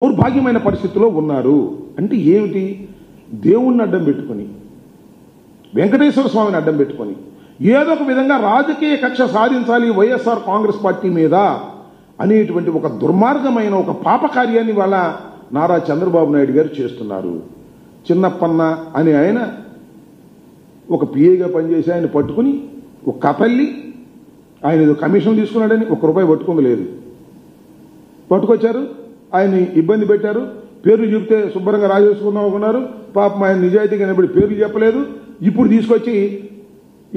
దౌర్భాగ్యమైన పరిస్థితిలో ఉన్నారు. అంటే ఏమిటి? దేవుణ్ణి అడ్డం పెట్టుకొని, వెంకటేశ్వర స్వామిని అడ్డం పెట్టుకొని ఏదో ఒక విధంగా రాజకీయ కక్ష సాధించాలి వైఎస్ఆర్ కాంగ్రెస్ పార్టీ మీద అనేటువంటి ఒక దుర్మార్గమైన ఒక పాపకార్యాన్ని వాళ్ళ నారా చంద్రబాబు నాయుడు గారు చేస్తున్నారు. చిన్నప్పన్న అని ఆయన ఒక పిఏగా పనిచేసి ఆయన పట్టుకుని ఒక కథల్లి ఆయన ఏదో కమిషన్ తీసుకున్నాడని ₹1 పట్టుకుంది లేదు. పట్టుకొచ్చారు, ఆయన్ని ఇబ్బంది పెట్టారు. పేర్లు చెబితే శుభ్రంగా రాజేసుకుందాం అనుకున్నారు. పాపం ఆయన నిజాయితీగా నిలబడి పేర్లు చెప్పలేదు. ఇప్పుడు తీసుకొచ్చి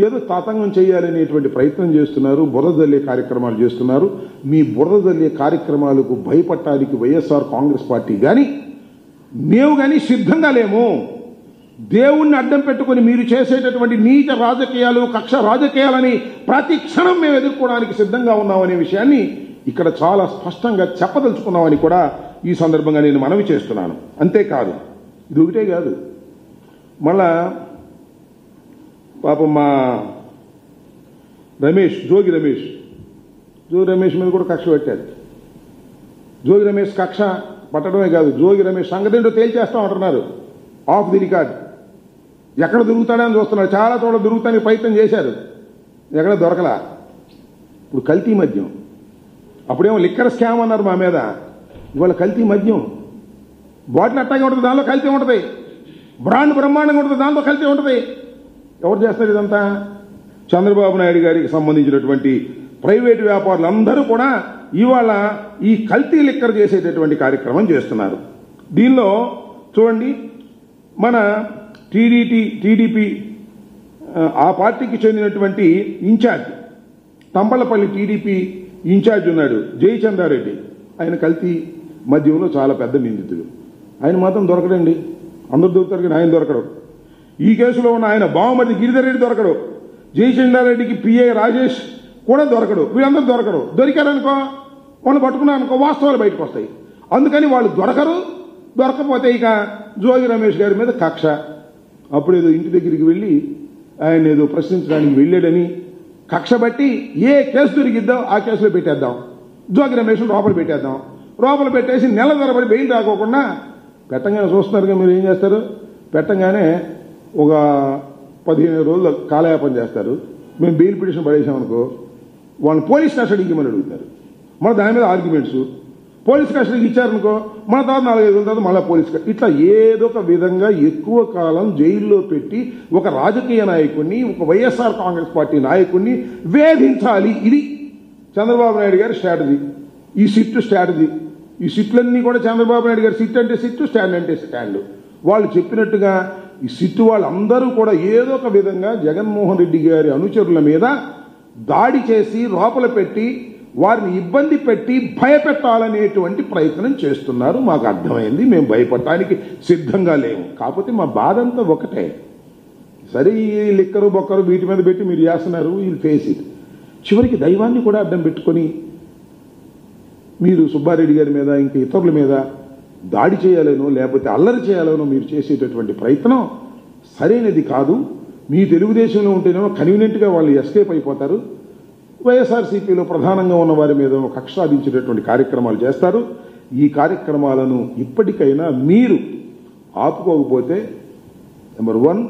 ఏదో తాతంగం చేయాలనేటువంటి ప్రయత్నం చేస్తున్నారు. బురద జల్లే కార్యక్రమాలు చేస్తున్నారు. మీ బురద జల్లే కార్యక్రమాలకు భయపడటానికి వైఎస్ఆర్ కాంగ్రెస్ పార్టీ కానీ మేము కానీ సిద్ధంగా లేము. దేవుణ్ణి అడ్డం పెట్టుకుని మీరు చేసేటటువంటి నీచ రాజకీయాలు, కక్ష రాజకీయాలని ప్రతి క్షణం మేము ఎదుర్కోవడానికి సిద్ధంగా ఉన్నామనే విషయాన్ని ఇక్కడ చాలా స్పష్టంగా చెప్పదలుచుకున్నామని కూడా ఈ సందర్భంగా నేను మనవి చేస్తున్నాను. అంతేకాదు, ఇది ఒకటే కాదు, మళ్ళా పాపం మా జోగి రమేష్ మీద కూడా కక్ష పెట్టారు. జోగి రమేష్ కక్ష పట్టడమే కాదు, జోగి రమేష్ సంగతి ఏంటో తేల్చేస్తాం అంటున్నారు. ఆఫ్ ది రికార్డ్ ఎక్కడ దొరుకుతాడని చూస్తున్నారు. చాలా చోట్ల దొరుకుతానికి ప్రయత్నం చేశారు, ఎక్కడ దొరకలా. ఇప్పుడు కల్తీ మద్యం, అప్పుడేమో లిక్కర్ స్కామ్ అన్నారు మా మీద, ఇవాళ కల్తీ మద్యం. బాటిల్ అట్టాగే ఉంటుంది, దానిలో కల్తీ ఉంటుంది. బ్రాండ్ బ్రహ్మాండంగా ఉంటుంది, దాంట్లో కల్తీ ఉంటుంది. ఎవరు చేస్తారు ఇదంతా? చంద్రబాబు నాయుడు గారికి సంబంధించినటువంటి ప్రైవేటు వ్యాపారులు అందరూ కూడా ఇవాళ ఈ కల్తీ లిక్కర్ చేసేటటువంటి కార్యక్రమం చేస్తున్నారు. దీనిలో చూడండి, మన టీడీపీ ఆ పార్టీకి చెందినటువంటి ఇన్ఛార్జ్, తంబళ్లపల్లి టీడీపీ ఇన్ఛార్జ్ ఉన్నాడు జయచంద్రారెడ్డి. ఆయన కల్తీ మద్యంలో చాలా పెద్ద నిందితుడు. ఆయన మాత్రం దొరకడండి. అందరూ దొరుకుతారు కానీ ఆయన దొరకడు. ఈ కేసులో ఉన్న ఆయన బావమరిది గిరిధర్ రెడ్డి దొరకడు. జయచంద్రారెడ్డికి పిఏ రాజేష్ కూడా దొరకడు. వీళ్ళందరూ దొరకడు. దొరికారనుకో, వాళ్ళు పట్టుకున్నారనుకో, వాస్తవాలు బయటకు వస్తాయి. అందుకని వాళ్ళు దొరకరు. దొరకపోతే ఇక జోగి రమేష్ గారి మీద కక్ష. అప్పుడేదో ఇంటి దగ్గరికి వెళ్ళి ఆయన ఏదో ప్రశ్నించడానికి వెళ్ళాడని కక్ష బట్టి ఏ కేసు దొరికిద్దో ఆ కేసులో పెట్టేద్దాం, జోగి రమేష్ లోపల పెట్టేద్దాం. లోపల పెట్టేసి నెల తరబడి బెయిల్ రాకోకుండా పెట్టంగానే చూస్తున్నారుగా మీరు ఏం చేస్తారు? పెట్టంగానే ఒక 15 రోజులు కాలయాపన చేస్తారు. మేము బెయిల్ పిటిషన్ పడేసామనుకో, వాళ్ళని పోలీస్ కస్టడీకి ఇవ్వమని అడుగుతారు. మన దాని మీద ఆర్గ్యుమెంట్స్. పోలీస్ కస్టడీకి ఇచ్చారనుకో, మన తర్వాత 4-5 రోజుల తర్వాత మళ్ళీ పోలీస్ ఇట్లా ఏదో ఒక విధంగా ఎక్కువ కాలం జైల్లో పెట్టి ఒక రాజకీయ నాయకుడిని, ఒక వైఎస్ఆర్ కాంగ్రెస్ పార్టీ నాయకుడిని వేధించాలి. ఇది చంద్రబాబు నాయుడు గారి స్ట్రాటజీ. ఈ సిట్ స్ట్రాటజీ. ఈ సిట్లన్నీ కూడా చంద్రబాబు నాయుడు గారు సిట్ అంటే సిట్, స్టాండ్ అంటే స్టాండ్. వాళ్ళు చెప్పినట్టుగా ఈ సిట్టు వాళ్ళందరూ కూడా ఏదో ఒక విధంగా జగన్మోహన్ రెడ్డి గారి అనుచరుల మీద దాడి చేసి లోపల పెట్టి వారిని ఇబ్బంది పెట్టి భయపెట్టాలనేటువంటి ప్రయత్నం చేస్తున్నారు. మాకు అర్థమైంది. మేము భయపడటానికి సిద్ధంగా లేము. కాకపోతే మా బాధ అంతా ఒకటే. సరే, ఈ లిక్కరు బొక్కరు వీటి మీద పెట్టి మీరు చేస్తున్నారు, వీళ్ళు ఫేస్ ఇట్. చివరికి దైవాన్ని కూడా అడ్డం పెట్టుకొని మీరు సుబ్బారెడ్డి గారి మీద ఇంకా ఇతరుల మీద దాడి చేయాలనో లేకపోతే అల్లరి చేయాలనో మీరు చేసేటటువంటి ప్రయత్నం సరైనది కాదు. మీ తెలుగుదేశంలో ఉంటేనేమో కన్వీనియంట్గా వాళ్ళు ఎస్కేప్ అయిపోతారు. వైఎస్ఆర్సీపీలో ప్రధానంగా ఉన్న వారి మీద కక్ష సాధించేటటువంటి కార్యక్రమాలు చేస్తారు. ఈ కార్యక్రమాలను ఇప్పటికైనా మీరు ఆపుకోకపోతే నెంబర్ 1